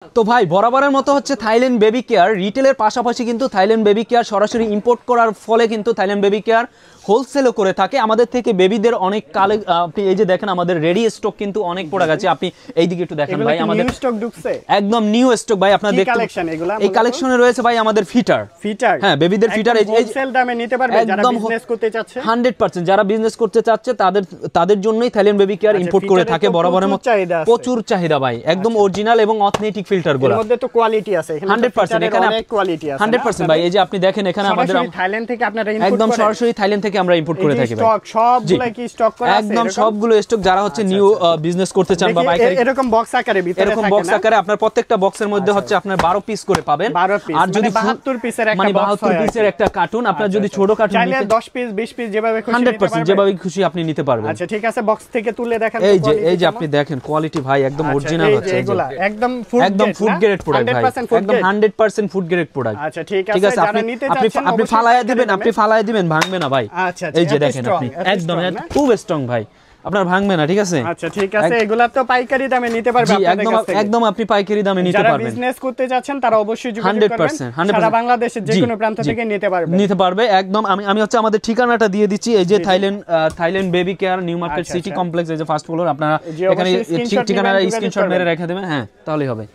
তো ভাই বরাবরের মতো হচ্ছে থাইল্যান্ড বেবি কেয়ার রিটেলের পাশাপাশি কিন্তু থাইল্যান্ড বেবি কেয়ার সরাসরি ইম্পোর্ট করার ফলে কিন্তু থাইল্যান্ড বেবি কেয়ার হোলসেলও করে থাকে। আমাদের থেকে বেবিদের অনেক আপনি এই যে দেখেন আমাদের রেডি স্টক কিন্তু অনেক প্রোডাক্ট আছে। আপনি এইদিকে একটু দেখেন ভাই, আমাদের নিউ স্টক ঢুকছে, একদম নিউ স্টক ভাই। আপনারা দেখতে কালেকশন এগুলা এই কালেকশনে রয়েছে ভাই আমাদের ফিটার, হ্যাঁ বেবিদের ফিটার এই হোলসেল দামে নিতে পারবে যারা বিজনেস করতে চাচ্ছে। 100% যারা বিজনেস করতে চাচ্ছে তাদের জন্যই থাইল্যান্ড বেবি কেয়ার ইম্পোর্ট করে থাকে বরাবরের মতো। প্রচুর চাহিদা ভাই, একদম অরিজিনাল এবং অথেন্টিক ফিল্টারগুলো। এর মধ্যে তো কোয়ালিটি আছে, এখানে 100% এখানে অনেক কোয়ালিটি আছে 100% ভাই। এই যে আপনি দেখেন এখানে আমাদের থাইল্যান্ড থেকে আপনারা ইম্পোর্ট একদম সরাসরি থাইল্যান্ড থেকে আমরা ইম্পোর্ট করে থাকি ভাই। স্টক সবগুলো কি স্টক করা আছে? একদম সবগুলো স্টক যারা হচ্ছে নিউ বিজনেস করতে চান বা পাইকারি এরকম বক্স আকারে ভিতরে থাকে, এরকম বক্স আকারে আপনার প্রত্যেকটা বক্সের মধ্যে হচ্ছে আপনার 12 পিস করে পাবেন। আর যদি 72 পিসের একটা মানে বক্স 72 পিসের একটা কার্টুন, আপনার যদি ছোট কার্টুন চাইলে 10 পিস 20 পিস যেভাবে খুশি নিতে পারবেন, 100% যেভাবে খুশি আপনি নিতে পারবেন। আচ্ছা ঠিক আছে, বক্স থেকে তুলে দেখেন। এই যে আপনি দেখেন কোয়ালিটি ভাই একদম অরিজিনাল হচ্ছে এগুলা একদম ফুড গ্রেড প্রোডাক্ট ভাই, একদম 100% ফুড গ্রেড প্রোডাক্ট। আচ্ছা ঠিক আছে, যারা নিতে চাচ্ছেন আপনি ফালায়া দিবেন ভাঙবে না ভাই। আচ্ছা এই যে দেখেন আপনি একদম খুব স্ট্রং ভাই, আপনার ভাঙবে না, ঠিক আছে? আচ্ছা ঠিক আছে, এগুলা তো পাইকারি দামে নিতে পারবেন আপনাদের কাছ থেকে। একদম আপনি পাইকারি দামে নিতে পারবেন। যারা বিজনেস করতে যাচ্ছেন তারা অবশ্যই যোগাযোগ করবেন, সারা বাংলাদেশের যে কোনো প্রান্ত থেকে নিতে পারবে একদম। আমি হচ্ছে আমাদের ঠিকানাটা দিয়ে দিচ্ছি। এই যে Thailand baby care new market city complex, এই যে ফার্স্ট ফ্লোর। আপনারা এখানে ঠিকানাটা স্ক্রিনশট মেরে রেখে দেবেন, হ্যাঁ তাহলেই হবে।